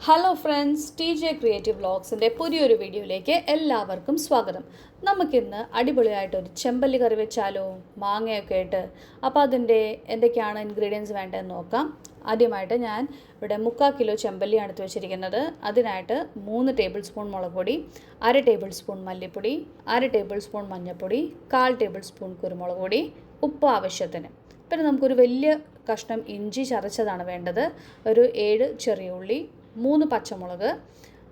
Hello friends, T J creative വ്ളോഗ്സിൻ്റെ പുതിയൊരു വീഡിയോയിലേക്ക് എല്ലാവർക്കും സ്വാഗതം. നമുക്കിന്ന് അടിപൊളിയായിട്ടൊരു ചെമ്പല്ലി കറി വെച്ചാലോ, മാങ്ങയൊക്കെ ഇട്ട്. അപ്പോൾ അതിൻ്റെ എന്തൊക്കെയാണ് ഇൻഗ്രീഡിയൻസ് വേണ്ടതെന്ന് നോക്കാം. ആദ്യമായിട്ട് ഞാൻ ഇവിടെ 3/4 കിലോ ചെമ്പല്ലിയാണ് എടുത്ത് വെച്ചിരിക്കുന്നത്. അതിനായിട്ട് 3 ടേബിൾ സ്പൂൺ മുളക് പൊടി, 1/2 ടേബിൾ സ്പൂൺ മല്ലിപ്പൊടി, 1/2 ടേബിൾ സ്പൂൺ മഞ്ഞൾപ്പൊടി, 1/4 ടേബിൾ സ്പൂൺ കുരുമുളക് പൊടി, ഉപ്പ് ആവശ്യത്തിന്. പിന്നെ നമുക്കൊരു വലിയ കഷ്ണം ഇഞ്ചി ചതച്ചതാണ് വേണ്ടത്, ഒരു 7 ചെറിയ ഉള്ളി, 3 പച്ചമുളക്,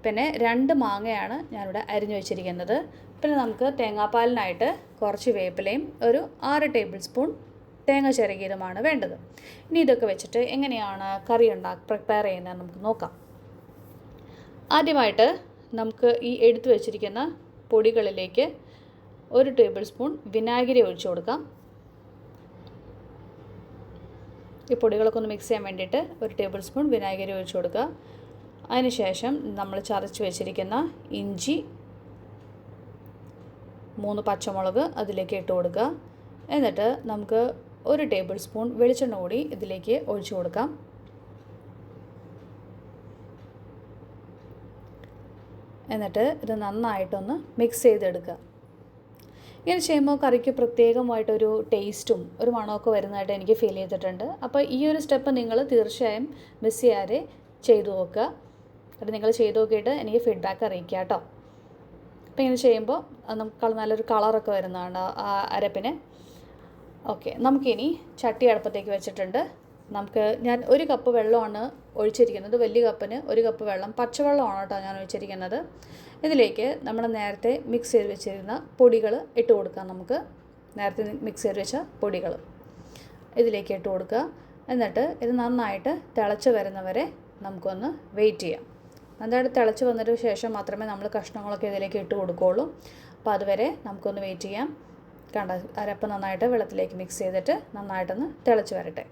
പിന്നെ 2 മാങ്ങയാണ് ഞാനിവിടെ അരിഞ്ഞു വെച്ചിരിക്കുന്നത്. പിന്നെ നമുക്ക് തേങ്ങാപ്പാലിനായിട്ട് കുറച്ച് വേപ്പിലയും ഒരു 6 ടേബിൾ സ്പൂൺ തേങ്ങ ചിരകിയതുമാണ് വേണ്ടത്. ഇനി ഇതൊക്കെ വെച്ചിട്ട് എങ്ങനെയാണ് കറി പ്രിപ്പയർ ചെയ്യുന്നത് നമുക്ക് നോക്കാം. ആദ്യമായിട്ട് നമുക്ക് ഈ എടുത്തു വെച്ചിരിക്കുന്ന പൊടികളിലേക്ക് 1 ടേബിൾ സ്പൂൺ വിനാഗിരി ഒഴിച്ചു കൊടുക്കാം. ഈ പൊടികളൊക്കെ ഒന്ന് മിക്സ് ചെയ്യാൻ വേണ്ടിയിട്ട് 1 ടേബിൾ സ്പൂൺ വിനാഗിരി ഒഴിച്ചു കൊടുക്കുക. അതിനുശേഷം നമ്മൾ ചതച്ച് വെച്ചിരിക്കുന്ന ഇഞ്ചി, 3 പച്ചമുളക് അതിലേക്ക് ഇട്ട് കൊടുക്കുക. എന്നിട്ട് നമുക്ക് 1 ടേബിൾ സ്പൂൺ വെളിച്ചെണ്ണ കൂടി ഇതിലേക്ക് ഒഴിച്ചു കൊടുക്കാം. എന്നിട്ട് ഇത് നന്നായിട്ടൊന്ന് മിക്സ് ചെയ്തെടുക്കുക. ഇങ്ങനെ ചെയ്യുമ്പോൾ കറിക്ക് പ്രത്യേകമായിട്ടൊരു ടേസ്റ്റും ഒരു മണമൊക്കെ വരുന്നതായിട്ട് എനിക്ക് ഫീൽ ചെയ്തിട്ടുണ്ട്. അപ്പോൾ ഈ ഒരു സ്റ്റെപ്പ് നിങ്ങൾ തീർച്ചയായും മിസ് ചെയ്യാതെ ചെയ്തു നോക്കുക. അത് നിങ്ങൾ ചെയ്ത് നോക്കിയിട്ട് എനിക്ക് ഫീഡ്ബാക്ക് അറിയിക്കുക കേട്ടോ. അപ്പോൾ ഇങ്ങനെ ചെയ്യുമ്പോൾ നമുക്ക് നല്ലൊരു കളറൊക്കെ വരുന്നതാണ് ആ അരപ്പിന്. ഓക്കെ, നമുക്കിനി ചട്ടി അടുപ്പത്തേക്ക് വെച്ചിട്ടുണ്ട്. ഞാൻ 1 കപ്പ് വെള്ളമാണ് ഒഴിച്ചിരിക്കുന്നത്. വലിയ കപ്പിന് 1 കപ്പ് വെള്ളം, പച്ചവെള്ളമാണ് കേട്ടോ ഞാൻ ഒഴിച്ചിരിക്കുന്നത്. ഇതിലേക്ക് നമ്മൾ നേരത്തെ മിക്സ് ചെയ്ത് വെച്ചിരുന്ന പൊടികൾ ഇട്ട് കൊടുക്കാം. നമുക്ക് നേരത്തെ മിക്സ് ചെയ്ത് വെച്ച പൊടികൾ ഇതിലേക്ക് ഇട്ട് കൊടുക്കുക. എന്നിട്ട് ഇത് നന്നായിട്ട് തിളച്ച് വരുന്നവരെ നമുക്കൊന്ന് വെയിറ്റ് ചെയ്യാം. നന്നായിട്ട് തിളച്ച് വന്നതിന് ശേഷം മാത്രമേ നമ്മൾ കഷ്ണങ്ങളൊക്കെ ഇതിലേക്ക് ഇട്ട് കൊടുക്കുകയുള്ളൂ. അപ്പോൾ അതുവരെ നമുക്കൊന്ന് വെയിറ്റ് ചെയ്യാം. കണ്ട, അരപ്പ് നന്നായിട്ട് വെള്ളത്തിലേക്ക് മിക്സ് ചെയ്തിട്ട് നന്നായിട്ടൊന്ന് തിളച്ച് വരട്ടെ.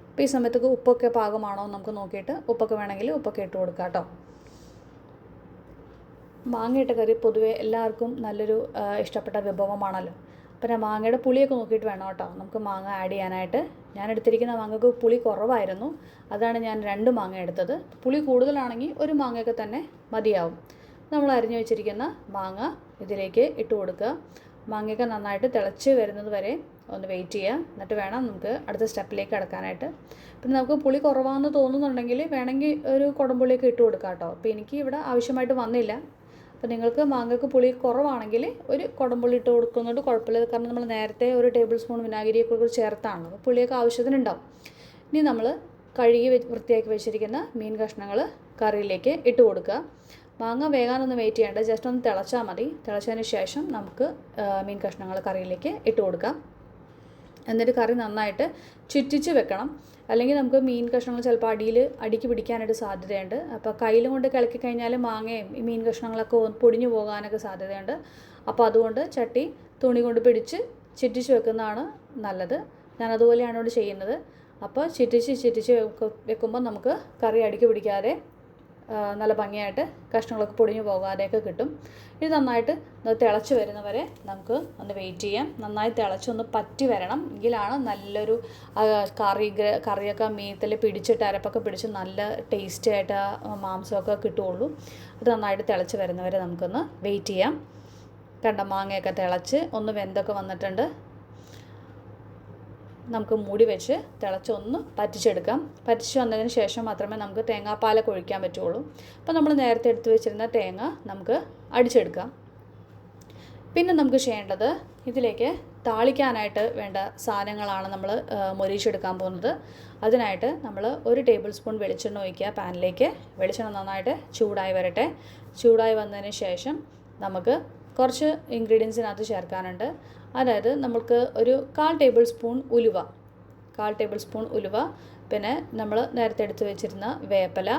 അപ്പോൾ ഈ സമയത്തൊക്കെ ഉപ്പൊക്കെ പാകമാണോ എന്ന് നമുക്ക് നോക്കിയിട്ട് ഉപ്പൊക്കെ വേണമെങ്കിൽ ഉപ്പൊക്കെ ഇട്ട് കൊടുക്കാം കേട്ടോ. മാങ്ങയിട്ട കറി പൊതുവെ എല്ലാവർക്കും നല്ലൊരു ഇഷ്ടപ്പെട്ട വിഭവമാണല്ലോ. പിന്നെ മാങ്ങയുടെ പുളിയൊക്കെ നോക്കിയിട്ട് വേണം കേട്ടോ നമുക്ക് മാങ്ങ ആഡ് ചെയ്യാനായിട്ട്. ഞാൻ എടുത്തിരിക്കുന്ന മാങ്ങക്ക് പുളി കുറവായിരുന്നു, അതാണ് ഞാൻ 2 മാങ്ങ എടുത്തത്. പുളി കൂടുതലാണെങ്കിൽ 1 മാങ്ങയൊക്കെ തന്നെ മതിയാവും. നമ്മൾ അരിഞ്ഞു വെച്ചിരിക്കുന്ന മാങ്ങ ഇതിലേക്ക് ഇട്ട് കൊടുക്കുക. മാങ്ങയൊക്കെ നന്നായിട്ട് തിളച്ച് വരുന്നത് വരെ ഒന്ന് വെയിറ്റ് ചെയ്യുക. എന്നിട്ട് വേണം നമുക്ക് അടുത്ത സ്റ്റെപ്പിലേക്ക് കടക്കാനായിട്ട്. പിന്നെ നമുക്ക് പുളി കുറവാണെന്ന് തോന്നുന്നുണ്ടെങ്കിൽ വേണമെങ്കിൽ ഒരു കുടംപുളിയൊക്കെ ഇട്ട് കൊടുക്കാം കേട്ടോ. അപ്പോൾ എനിക്ക് ഇവിടെ ആവശ്യമായിട്ട് വന്നില്ല. അപ്പോൾ നിങ്ങൾക്ക് മാങ്ങയ്ക്ക് പുളി കുറവാണെങ്കിൽ ഒരു കുടംപുളി ഇട്ട് കൊടുക്കുന്നുണ്ട് കുഴപ്പമില്ല. കാരണം നമ്മൾ നേരത്തെ 1 ടേബിൾ സ്പൂൺ വിനാഗിരിയൊക്കെ കൂടി ചേർത്താണ്, അപ്പോൾ പുളിയൊക്കെ ആവശ്യത്തിനുണ്ടാവും. ഇനി നമ്മൾ കഴുകി വൃത്തിയാക്കി വെച്ചിരിക്കുന്ന മീൻ കഷ്ണങ്ങൾ കറിയിലേക്ക് ഇട്ട് കൊടുക്കുക. മാങ്ങ വേകാനൊന്നും വെയിറ്റ് ചെയ്യേണ്ട, ജസ്റ്റ് ഒന്ന് തിളച്ചാൽ മതി. തിളച്ചതിന് ശേഷം നമുക്ക് മീൻ കഷ്ണങ്ങൾ കറിയിലേക്ക് ഇട്ട് കൊടുക്കാം. എന്നിട്ട് കറി നന്നായിട്ട് ചുറ്റിച്ച് വെക്കണം, അല്ലെങ്കിൽ നമുക്ക് മീൻ കഷ്ണങ്ങൾ ചിലപ്പോൾ അടിക്ക് പിടിക്കാനായിട്ട് സാധ്യതയുണ്ട്. അപ്പോൾ കയ്യിലും കൊണ്ട് കിളക്കി കഴിഞ്ഞാൽ മാങ്ങയും ഈ മീൻ കഷ്ണങ്ങളൊക്കെ പൊടിഞ്ഞു പോകാനൊക്കെ സാധ്യതയുണ്ട്. അപ്പോൾ അതുകൊണ്ട് ചട്ടി തുണി കൊണ്ട് പിടിച്ച് ചുറ്റിച്ച് വെക്കുന്നതാണ് നല്ലത്. ഞാൻ അതുപോലെയാണ് ഇവിടെ ചെയ്യുന്നത്. അപ്പോൾ ചുറ്റിച്ച് വെക്കുമ്പോൾ നമുക്ക് കറി അടിക്ക് പിടിക്കാതെ നല്ല ഭംഗിയായിട്ട് കഷ്ണങ്ങളൊക്കെ പൊടിഞ്ഞു പോകാതെയൊക്കെ കിട്ടും. ഇത് നന്നായിട്ട് തിളച്ച് വരുന്നവരെ നമുക്ക് ഒന്ന് വെയിറ്റ് ചെയ്യാം. നന്നായി തിളച്ചൊന്ന് പറ്റി വരണം, എങ്കിലാണ് നല്ലൊരു കറിയൊക്കെ മീനത്തിൽ പിടിച്ചിട്ട് അരപ്പൊക്കെ പിടിച്ച് നല്ല ടേസ്റ്റായിട്ട് മാംസമൊക്കെ കിട്ടുകയുള്ളൂ. അത് നന്നായിട്ട് തിളച്ച് വരുന്നവരെ നമുക്കൊന്ന് വെയിറ്റ് ചെയ്യാം. കണ്ട, മാങ്ങയൊക്കെ തിളച്ച് ഒന്ന് വെന്തൊക്കെ വന്നിട്ടുണ്ട്. നമുക്ക് മൂടി വെച്ച് തിളച്ചൊന്ന് പറ്റിച്ചെടുക്കാം. പറ്റിച്ച് വന്നതിന് ശേഷം മാത്രമേ നമുക്ക് തേങ്ങാപ്പാലൊക്കെ ഒഴിക്കാൻ പറ്റുള്ളൂ. അപ്പോൾ നമ്മൾ നേരത്തെ എടുത്ത് വെച്ചിരുന്ന തേങ്ങ നമുക്ക് അടിച്ചെടുക്കാം. പിന്നെ നമുക്ക് ചെയ്യേണ്ടത് ഇതിലേക്ക് താളിക്കാനായിട്ട് വേണ്ട സാധനങ്ങളാണ് നമ്മൾ മൊരിച്ചെടുക്കാൻ പോകുന്നത്. അതിനായിട്ട് നമ്മൾ 1 ടേബിൾ സ്പൂൺ വെളിച്ചെണ്ണ ഒഴിക്കുക പാനിലേക്ക്. വെളിച്ചെണ്ണ നന്നായിട്ട് ചൂടായി വരട്ടെ. ചൂടായി വന്നതിന് ശേഷം നമുക്ക് കുറച്ച് ഇൻഗ്രീഡിയൻസിനകത്ത് ചേർക്കാനുണ്ട്. അതായത് നമുക്ക് ഒരു 1/4 ടേബിൾ സ്പൂൺ ഉലുവ, 1/4 ടേബിൾ സ്പൂൺ ഉലുവ, പിന്നെ നമ്മൾ നേരത്തെ എടുത്ത് വെച്ചിരുന്ന വേപ്പില,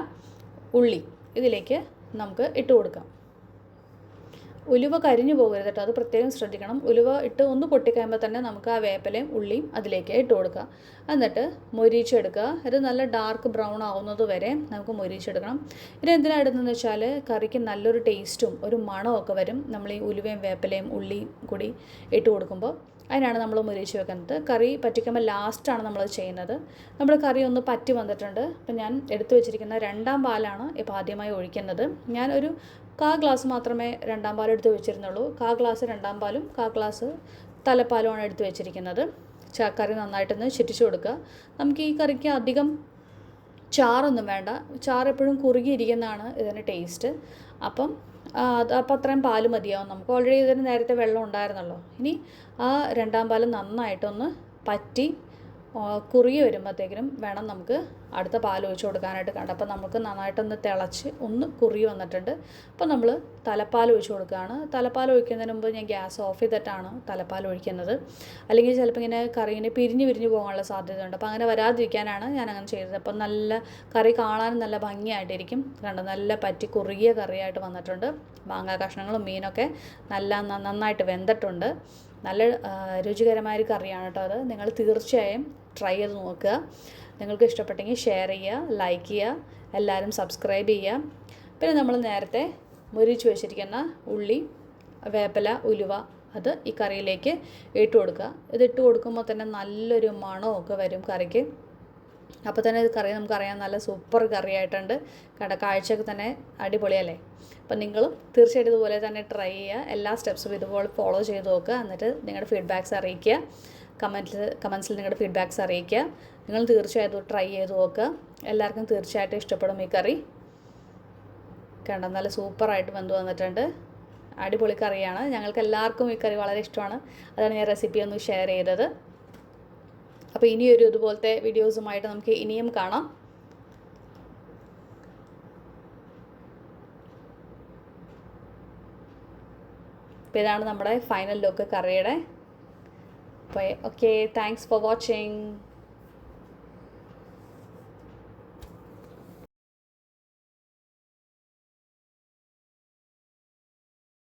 ഉള്ളി ഇതിലേക്ക് നമുക്ക് ഇട്ട് കൊടുക്കാം. ഉലുവ കരിഞ്ഞു പോകരുത് കേട്ടോ, അത് പ്രത്യേകം ശ്രദ്ധിക്കണം. ഉലുവ ഇട്ട് ഒന്ന് പൊട്ടിക്കഴിയുമ്പോൾ തന്നെ നമുക്ക് ആ വേപ്പിലയും ഉള്ളിയും അതിലേക്ക് ഇട്ട് കൊടുക്കുക. എന്നിട്ട് മൊരിച്ചെടുക്കുക. ഇത് നല്ല ഡാർക്ക് ബ്രൗൺ ആവുന്നത് വരെ നമുക്ക് മൊരിച്ചെടുക്കണം. ഇത് എന്തിനാണ് ഇടുന്നതെന്ന് വെച്ചാൽ കറിക്ക് നല്ലൊരു ടേസ്റ്റും ഒരു മണമൊക്കെ വരും നമ്മൾ ഈ ഉലുവയും വേപ്പിലയും ഉള്ളിയും കൂടി ഇട്ട് കൊടുക്കുമ്പോൾ. അതിനാണ് നമ്മൾ മൊരിച്ച് വെക്കുന്നത്. കറി പറ്റിക്കുമ്പോൾ ലാസ്റ്റാണ് നമ്മളത് ചെയ്യുന്നത്. നമ്മൾ കറി ഒന്ന് പറ്റി വന്നിട്ടുണ്ട്. അപ്പം ഞാൻ എടുത്തു വെച്ചിരിക്കുന്ന 2ാം പാലാണ് ഇപ്പോൾ ആദ്യമായി ഒഴിക്കുന്നത്. ഞാൻ ഒരു 1/4 ഗ്ലാസ് മാത്രമേ 2ാം പാൽ എടുത്ത് വെച്ചിരുന്നുള്ളൂ. 1/4 ഗ്ലാസ് 2ാം പാലും 1/4 ഗ്ലാസ് തലപ്പാലുമാണ് എടുത്ത് വെച്ചിരിക്കുന്നത്. കറി നന്നായിട്ടൊന്ന് ചുറ്റിച്ച് കൊടുക്കുക. നമുക്ക് ഈ കറിക്ക് അധികം ചാറൊന്നും വേണ്ട. ചാറ് എപ്പോഴും കുറുകിയിരിക്കുന്നതാണ് ഇതിന് ടേസ്റ്റ്. അപ്പം അത്രയും പാൽ മതിയാവും നമുക്ക്. ഓൾറെഡി ഇതിന് നേരത്തെ വെള്ളം ഉണ്ടായിരുന്നല്ലോ. ഇനി ആ 2ാം പാൽ നന്നായിട്ടൊന്ന് പറ്റി കുറുകി വരുമ്പോഴത്തേക്കിനും വേണം നമുക്ക് അടുത്ത പാൽ ഒഴിച്ച് കൊടുക്കാനായിട്ട്. അപ്പം നമുക്ക് നന്നായിട്ടൊന്ന് തിളച്ച് ഒന്ന് കുറുകി വന്നിട്ടുണ്ട്. അപ്പോൾ നമ്മൾ തലപ്പാൽ ഒഴിച്ച് കൊടുക്കുകയാണ്. തലപ്പാൽ ഒഴിക്കുന്നതിന് മുമ്പ് ഞാൻ ഗ്യാസ് ഓഫ് ചെയ്തിട്ടാണ് തലപ്പാൽ ഒഴിക്കുന്നത്. അല്ലെങ്കിൽ ചിലപ്പോൾ ഇങ്ങനെ കറി ഇങ്ങനെ പിരിഞ്ഞ് പോകാനുള്ള സാധ്യതയുണ്ട്. അപ്പോൾ അങ്ങനെ വരാതിരിക്കാനാണ് ഞാൻ അങ്ങനെ ചെയ്തത്. അപ്പം നല്ല കറി കാണാനും നല്ല ഭംഗിയായിട്ടിരിക്കും. കണ്ടോ, നല്ല പറ്റി കുറുകിയ കറിയായിട്ട് വന്നിട്ടുണ്ട്. മാങ്ങാ കഷ്ണങ്ങളും മീനൊക്കെ നന്നായിട്ട് വെന്തിട്ടുണ്ട്. നല്ല രുചികരമായൊരു കറിയാണ് കേട്ടോ അത്. നിങ്ങൾ തീർച്ചയായും ട്രൈ ചെയ്ത് നോക്കുക. നിങ്ങൾക്ക് ഇഷ്ടപ്പെട്ടെങ്കിൽ ഷെയർ ചെയ്യുക, ലൈക്ക് ചെയ്യുക, എല്ലാവരും സബ്സ്ക്രൈബ് ചെയ്യുക. പിന്നെ നമ്മൾ നേരത്തെ മൊരിച്ച് വെച്ചിരിക്കുന്ന ഉള്ളി, വേപ്പില, ഉലുവ അത് ഈ കറിയിലേക്ക് ഇട്ട് കൊടുക്കുക. ഇതിട്ട് കൊടുക്കുമ്പോൾ തന്നെ നല്ലൊരു മണമൊക്കെ വരും കറിക്ക്. അപ്പോൾ തന്നെ ഇത് കറി നമുക്കറിയാം നല്ല സൂപ്പർ കറിയായിട്ടുണ്ട്. കാഴ്ചയൊക്കെ തന്നെ അടിപൊളിയല്ലേ. അപ്പം നിങ്ങളും തീർച്ചയായിട്ടും ഇതുപോലെ തന്നെ ട്രൈ ചെയ്യുക. എല്ലാ സ്റ്റെപ്സും ഇതുപോലെ ഫോളോ ചെയ്ത് നോക്കുക. എന്നിട്ട് നിങ്ങളുടെ ഫീഡ്ബാക്ക്സ് അറിയിക്കുക. കമൻസിൽ നിങ്ങളുടെ ഫീഡ്ബാക്ക്സ് അറിയിക്കുക. നിങ്ങൾ തീർച്ചയായിട്ടും ട്രൈ ചെയ്ത് നോക്കുക. എല്ലാവർക്കും തീർച്ചയായിട്ടും ഇഷ്ടപ്പെടും ഈ കറി. കണ്ടോ, നല്ല സൂപ്പറായിട്ട് വെന്ത് വന്നിട്ടുണ്ട്. അടിപൊളി കറിയാണ്. ഞങ്ങൾക്ക് എല്ലാവർക്കും ഈ കറി വളരെ ഇഷ്ടമാണ്. അതാണ് ഞാൻ റെസിപ്പി ഒന്ന് ഷെയർ ചെയ്തത്. അപ്പോൾ ഇനിയൊരു ഇതുപോലത്തെ വീഡിയോസുമായിട്ട് നമുക്ക് ഇനിയും കാണാം. അപ്പോൾ ഇതാണ് നമ്മുടെ ഫൈനൽ ലുക്ക് കറിയുടെ. അപ്പോൾ ഓക്കെ, താങ്ക്സ് ഫോർ വാച്ചിങ്.